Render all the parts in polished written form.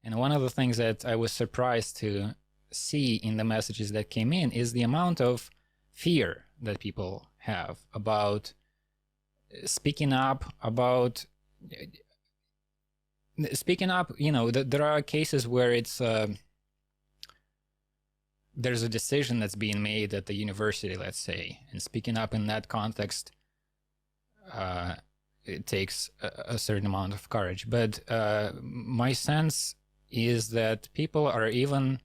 And one of the things that I was surprised to see in the messages that came in is the amount of fear that people have about speaking up, there are cases where it's there's a decision that's being made at the university, let's say, and speaking up in that context, it takes a certain amount of courage. But my sense is that people are even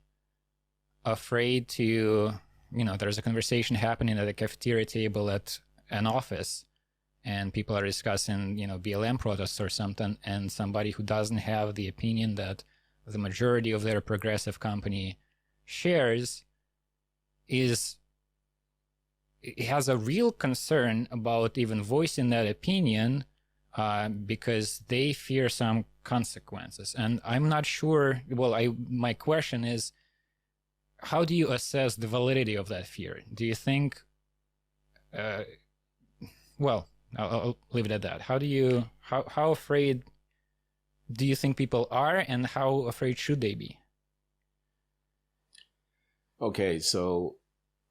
afraid to, there's a conversation happening at a cafeteria table at an office, and people are discussing, BLM protests or something, and somebody who doesn't have the opinion that the majority of their progressive company shares has a real concern about even voicing that opinion because they fear some consequences. And I'm not sure, my question is, how do you assess the validity of that fear? Do you think, I'll leave it at that. How afraid do you think people are, and how afraid should they be? Okay, so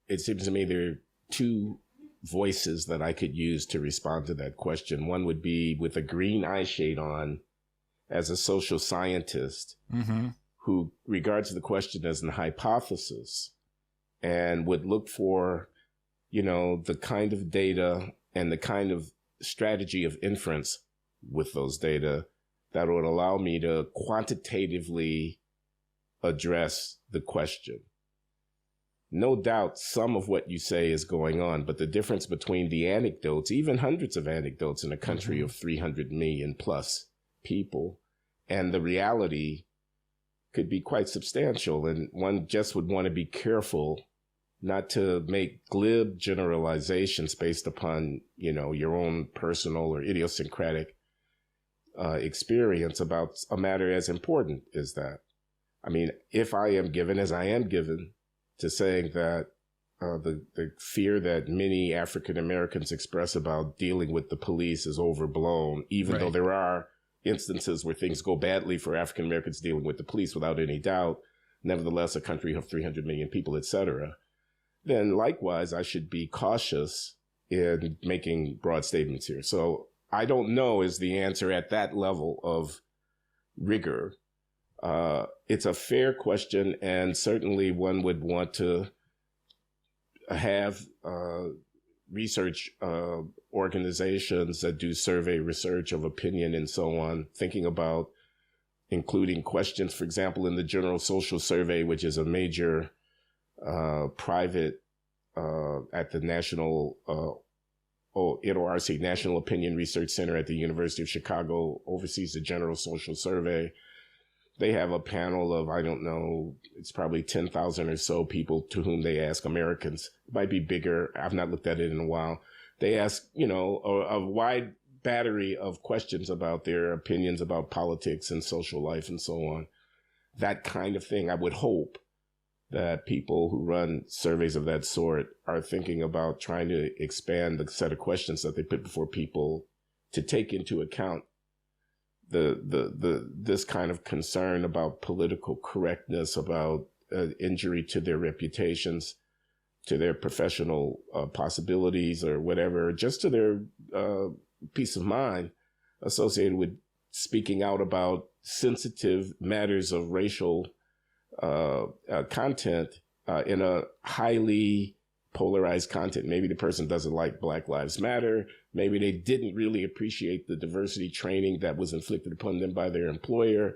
it seems to me there are two voices that I could use to respond to that question. One would be with a green eye shade on as a social scientist who regards the question as an hypothesis and would look for, the kind of data and the kind of strategy of inference with those data that would allow me to quantitatively address the question. No doubt some of what you say is going on, but the difference between the anecdotes, even hundreds of anecdotes in a country of 300 million plus people, and the reality could be quite substantial. And one just would want to be careful not to make glib generalizations based upon, your own personal or idiosyncratic experience about a matter as important as that. I mean, if I am given, as I am given, to saying that the fear that many African Americans express about dealing with the police is overblown, even though there are instances where things go badly for African Americans dealing with the police without any doubt, nevertheless, a country of 300 million people, etc., then likewise, I should be cautious in making broad statements here. So I don't know is the answer at that level of rigor. It's a fair question, and certainly one would want to have research organizations that do survey research of opinion and so on, thinking about including questions, for example, in the General Social Survey, which is a major private at the National NORC, National Opinion Research Center at the University of Chicago, oversees the General Social Survey. They have a panel of, I don't know, it's probably 10,000 or so people to whom they ask Americans. It might be bigger. I've not looked at it in a while. They ask, a wide battery of questions about their opinions about politics and social life and so on. That kind of thing. I would hope that people who run surveys of that sort are thinking about trying to expand the set of questions that they put before people to take into account this kind of concern about political correctness, about injury to their reputations, to their professional possibilities or whatever, just to their peace of mind associated with speaking out about sensitive matters of racial content in a highly polarized content. Maybe the person doesn't like Black Lives Matter. Maybe they didn't really appreciate the diversity training that was inflicted upon them by their employer,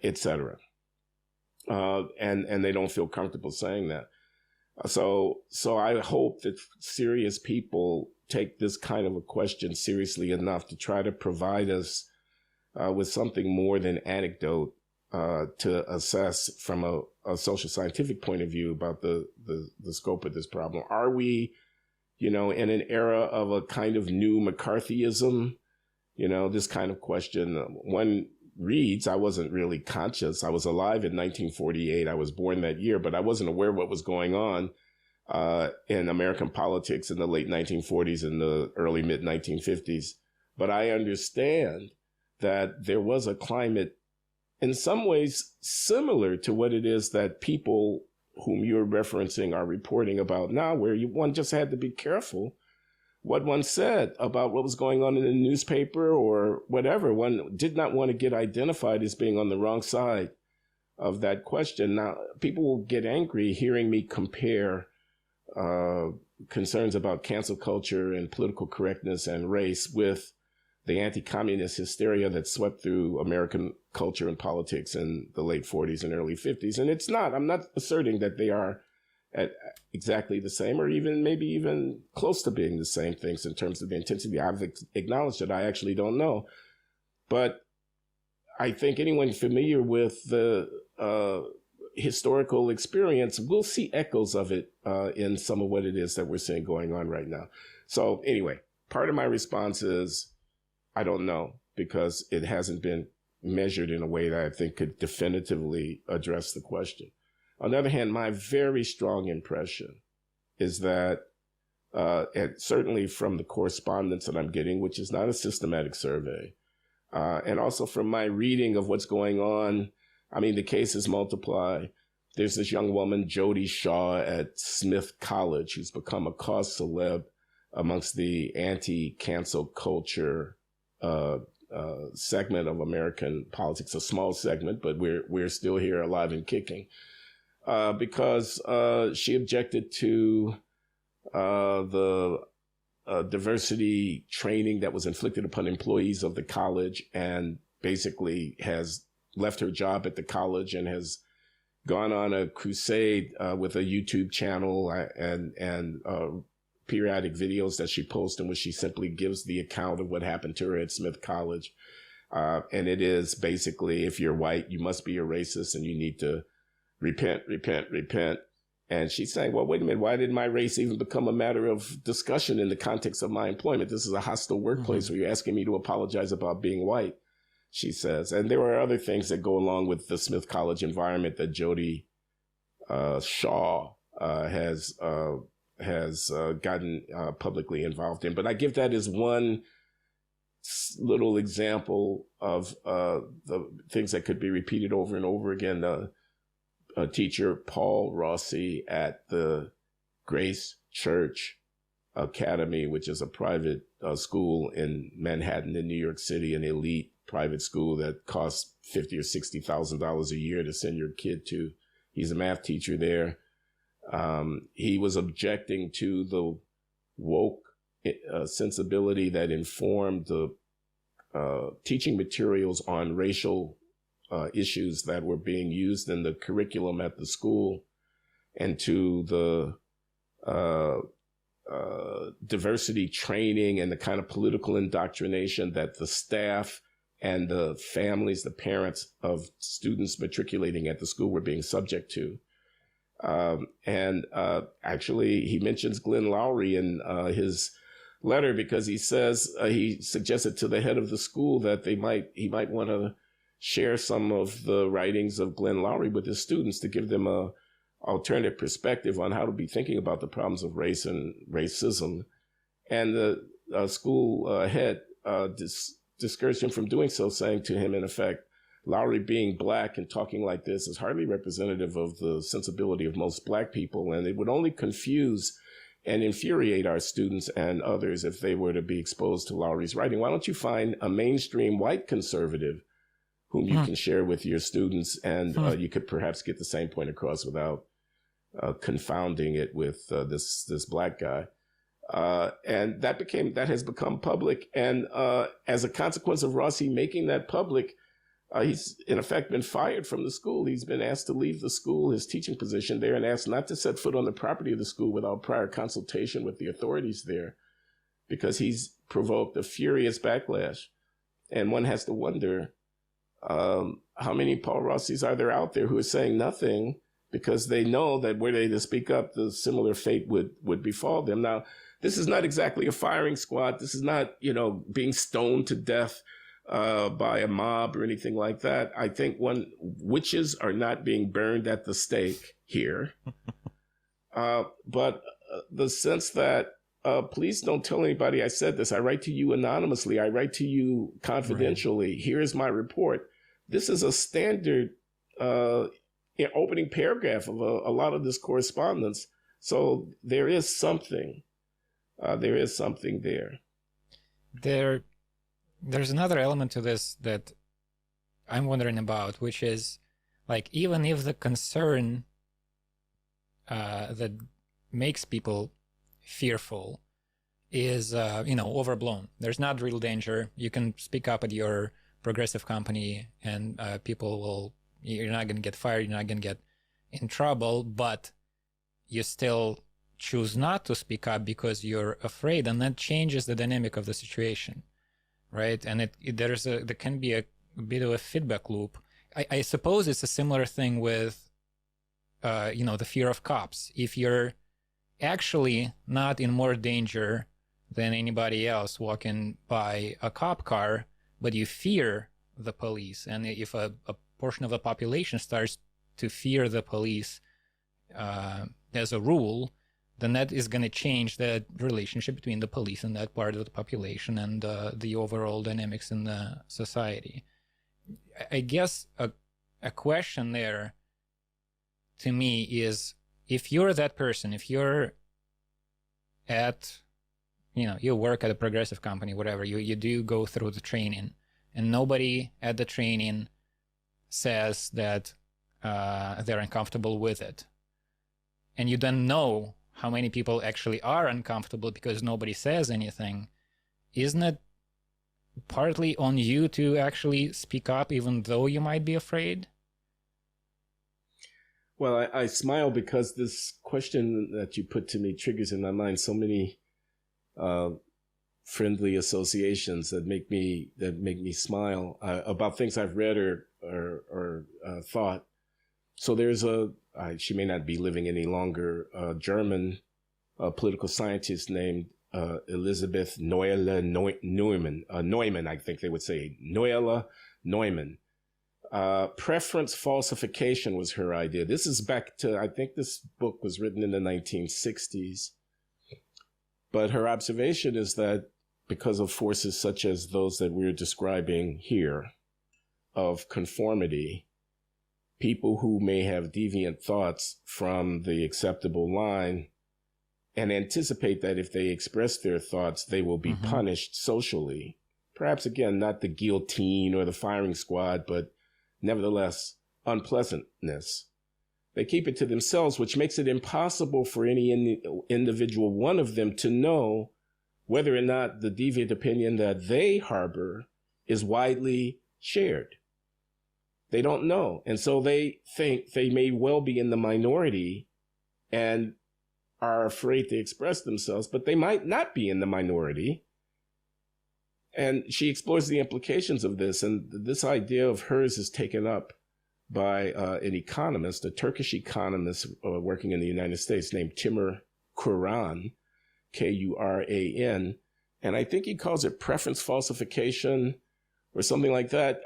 etc. And they don't feel comfortable saying that. So I hope that serious people take this kind of a question seriously enough to try to provide us with something more than anecdote to assess from a social scientific point of view about the scope of this problem. Are we, in an era of a kind of new McCarthyism? This kind of question. One reads, I wasn't really conscious. I was alive in 1948. I was born that year, but I wasn't aware of what was going on in American politics in the late 1940s and the early mid-1950s. But I understand that there was a climate in some ways similar to what it is that people whom you're referencing are reporting about now, where one just had to be careful what one said about what was going on in the newspaper or whatever. One did not want to get identified as being on the wrong side of that question. Now, people will get angry hearing me compare concerns about cancel culture and political correctness and race with the anti-communist hysteria that swept through American culture and politics in the late 40s and early 50s. And it's not, I'm not asserting that they are at exactly the same or even maybe even close to being the same things in terms of the intensity. I've acknowledged that I actually don't know. But I think anyone familiar with the historical experience will see echoes of it in some of what it is that we're seeing going on right now. So anyway, part of my response is, I don't know, because it hasn't been measured in a way that I think could definitively address the question. On the other hand, my very strong impression is that, and certainly from the correspondence that I'm getting, which is not a systematic survey, and also from my reading of what's going on, I mean, the cases multiply. There's this young woman, Jodi Shaw, at Smith College, who's become a cause celeb amongst the anti-cancel culture segment of American politics, a small segment, but we're still here alive and kicking. Because she objected to the diversity training that was inflicted upon employees of the college, and basically has left her job at the college and has gone on a crusade with a YouTube channel and periodic videos that she posts in which she simply gives the account of what happened to her at Smith College. And it is basically, if you're white, you must be a racist and you need to repent. And she's saying, well, wait a minute, why did my race even become a matter of discussion in the context of my employment? This is a hostile workplace where you're asking me to apologize about being white, she says. And there are other things that go along with the Smith College environment that Jodi Shaw has gotten publicly involved in. But I give that as one little example of the things that could be repeated over and over again. Teacher Paul Rossi at the Grace Church Academy, which is a private school in Manhattan in New York City, an elite private school that costs $50,000 or $60,000 a year to send your kid to. He's a math teacher there. He was objecting to the woke sensibility that informed the teaching materials on racial issues that were being used in the curriculum at the school, and to the diversity training and the kind of political indoctrination that the staff and the families, the parents of students matriculating at the school were being subject to. Actually, he mentions Glenn Loury in his letter because he says he suggested to the head of the school that he might want to share some of the writings of Glenn Loury with his students to give them a alternative perspective on how to be thinking about the problems of race and racism. And the school head discouraged him from doing so, saying to him, in effect, Loury being black and talking like this is hardly representative of the sensibility of most black people, and it would only confuse and infuriate our students and others if they were to be exposed to Loury's writing. Why don't you find a mainstream white conservative whom you can share with your students, and you could perhaps get the same point across without confounding it with this black guy. And that has become public. And as a consequence of Rossi making that public, he's in effect been fired from the school. He's been asked to leave the school, his teaching position there, and asked not to set foot on the property of the school without prior consultation with the authorities there, because he's provoked a furious backlash. And one has to wonder, how many Paul Rossis are there out there who are saying nothing because they know that were they to speak up, the similar fate would befall them. Now, this is not exactly a firing squad. This is not, being stoned to death by a mob or anything like that. I think witches are not being burned at the stake here. But the sense that, please don't tell anybody I said this. I write to you anonymously. I write to you confidentially. Right. Here is my report. this is a standard opening paragraph of a lot of this correspondence. So there is something. There is something there. There's another element to this that I'm wondering about, which is, like, even if the concern that makes people fearful is, overblown. There's not real danger. You can speak up at your progressive company and you're not going to get fired, you're not going to get in trouble, but you still choose not to speak up because you're afraid, and that changes the dynamic of the situation, right? And there can be a bit of a feedback loop. I suppose it's a similar thing with, the fear of cops. If you're actually not in more danger than anybody else walking by a cop car, but you fear the police, and if a portion of the population starts to fear the police as a rule, then that is going to change the relationship between the police and that part of the population and the overall dynamics in the society. I guess a question there to me is, if you're that person, if you're at, you work at a progressive company, whatever, you do go through the training, and nobody at the training says that they're uncomfortable with it, and you don't know how many people actually are uncomfortable because nobody says anything, isn't it partly on you to actually speak up even though you might be afraid? Well, I smile because this question that you put to me triggers in my mind so many friendly associations that make me smile about things I've read or thought. So there's she may not be living any longer, a German political scientist named Elisabeth Neumann, I think they would say, Neumann. Preference falsification was her idea. This is back to, I think this book was written in the 1960s. But her observation is that because of forces such as those that we're describing here, of conformity, people who may have deviant thoughts from the acceptable line and anticipate that if they express their thoughts, they will be punished socially. Perhaps, again, not the guillotine or the firing squad, but nevertheless, unpleasantness. They keep it to themselves, which makes it impossible for any individual one of them to know whether or not the deviant opinion that they harbor is widely shared. They don't know. And so they think they may well be in the minority and are afraid to express themselves, but they might not be in the minority. And she explores the implications of this. And this idea of hers is taken up by an economist, a Turkish economist working in the United States named Timur Kuran, Kuran. And I think he calls it preference falsification or something like that.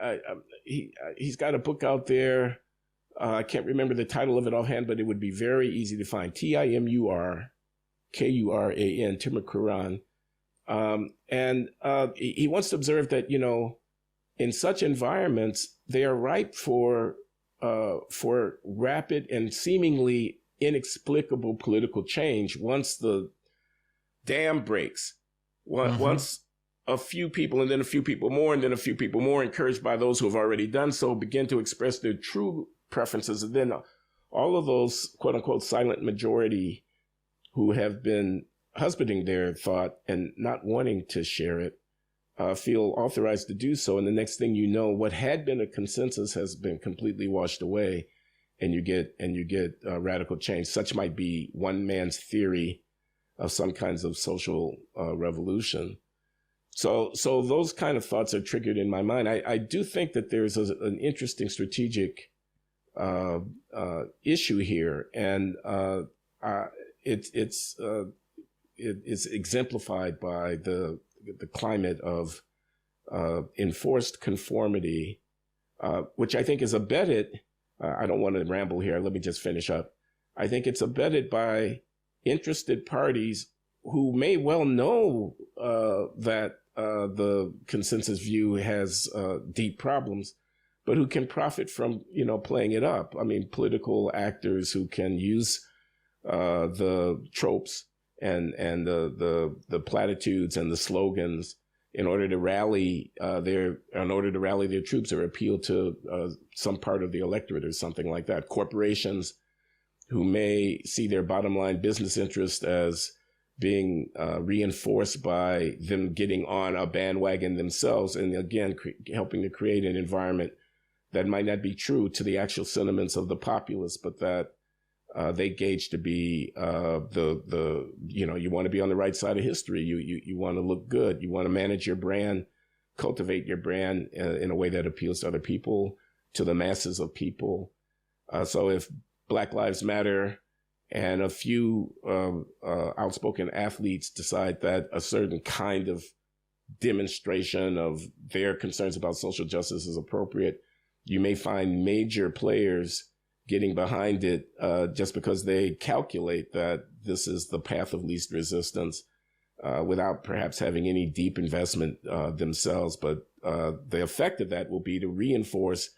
He's got a book out there. I can't remember the title of it offhand, but it would be very easy to find. Timur Kuran, Timur Kuran. And he wants to observe that, in such environments, they are ripe for rapid and seemingly inexplicable political change once the dam breaks. Once a few people, and then a few people more, and then a few people more, encouraged by those who have already done so, begin to express their true preferences. And then all of those, quote unquote, silent majority who have been husbanding their thought and not wanting to share it, feel authorized to do so. And the next thing you know, what had been a consensus has been completely washed away, and you get radical change. Such might be one man's theory of some kinds of social revolution. So those kind of thoughts are triggered in my mind. I do think that there's an interesting strategic issue here, and it's exemplified by the climate of enforced conformity, which I think is abetted. I don't want to ramble here. Let me just finish up. I think it's abetted by interested parties who may well know that the consensus view has deep problems, but who can profit from, playing it up. I mean, political actors who can use the tropes and the platitudes and the slogans in order to rally their troops or appeal to some part of the electorate or something like that. Corporations who may see their bottom line business interest as being reinforced by them getting on a bandwagon themselves, and again helping to create an environment that might not be true to the actual sentiments of the populace, but that they gauge to be you want to be on the right side of history. You want to look good. You want to manage your brand, cultivate your brand in a way that appeals to other people, to the masses of people. So if Black Lives Matter and a few outspoken athletes decide that a certain kind of demonstration of their concerns about social justice is appropriate, you may find major players getting behind it just because they calculate that this is the path of least resistance without perhaps having any deep investment themselves. But the effect of that will be to reinforce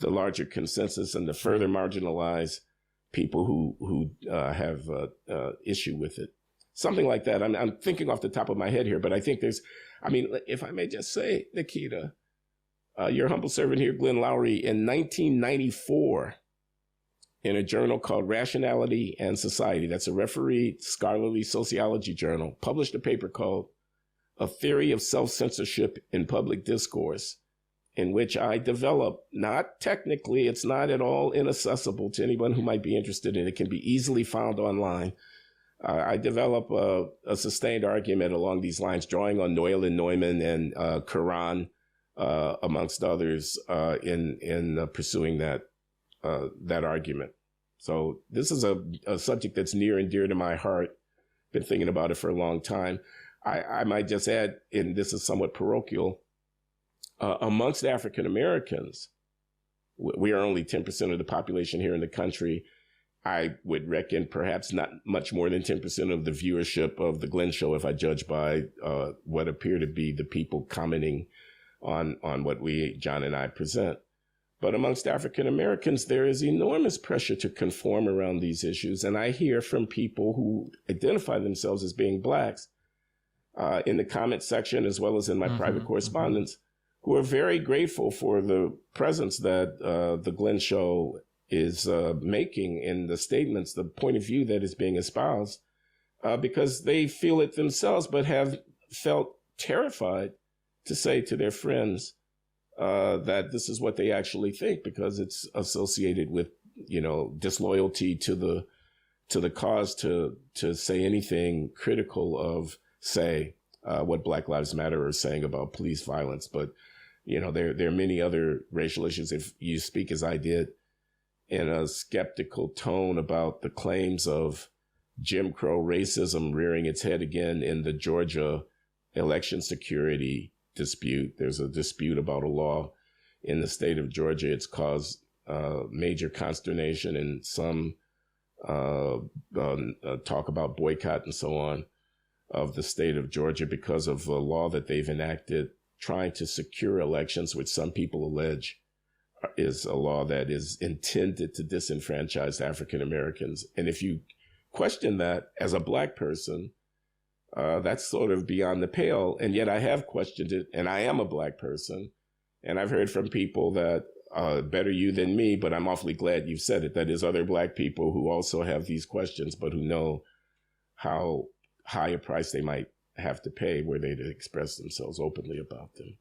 the larger consensus and to further marginalize people who have issue with it. Something like that. I'm thinking off the top of my head here, but I think if I may just say, Nikita, your humble servant here, Glenn Loury, in 1994, in a journal called Rationality and Society, that's a refereed scholarly sociology journal, published a paper called A Theory of Self-Censorship in Public Discourse, in which I develop, not technically, it's not at all inaccessible to anyone who might be interested in it. It can be easily found online. I develop a sustained argument along these lines, drawing on Noyle and Neumann and Quran, amongst others, in pursuing that argument. So this is a subject that's near and dear to my heart. Been thinking about it for a long time. I might just add, and this is somewhat parochial, amongst African Americans, we are only 10% of the population here in the country. I would reckon perhaps not much more than 10% of the viewership of the Glenn Show, if I judge by what appear to be the people commenting on what John and I present. But amongst African Americans, there is enormous pressure to conform around these issues. And I hear from people who identify themselves as being Blacks in the comment section, as well as in my private correspondence, who are very grateful for the presence that the Glenn Show is making in the statements, the point of view that is being espoused, because they feel it themselves, but have felt terrified to say to their friends that this is what they actually think, because it's associated with, disloyalty to the cause to say anything critical of, say, what Black Lives Matter are saying about police violence. But there are many other racial issues. If you speak as I did in a skeptical tone about the claims of Jim Crow racism rearing its head again in the Georgia election security dispute. There's a dispute about a law in the state of Georgia. It's caused major consternation and some talk about boycott and so on of the state of Georgia because of a law that they've enacted trying to secure elections, which some people allege is a law that is intended to disenfranchise African Americans. And if you question that as a Black person, that's sort of beyond the pale. And yet I have questioned it, and I am a Black person. And I've heard from people that better you than me, but I'm awfully glad you've said it. That is other Black people who also have these questions, but who know how high a price they might have to pay were they to express themselves openly about them.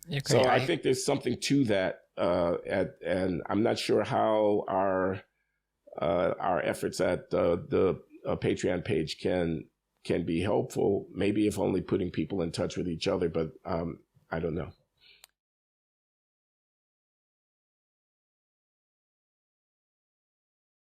Okay, so I think there's something to that. And I'm not sure how our efforts at the Patreon page can be helpful, maybe if only putting people in touch with each other, but I don't know.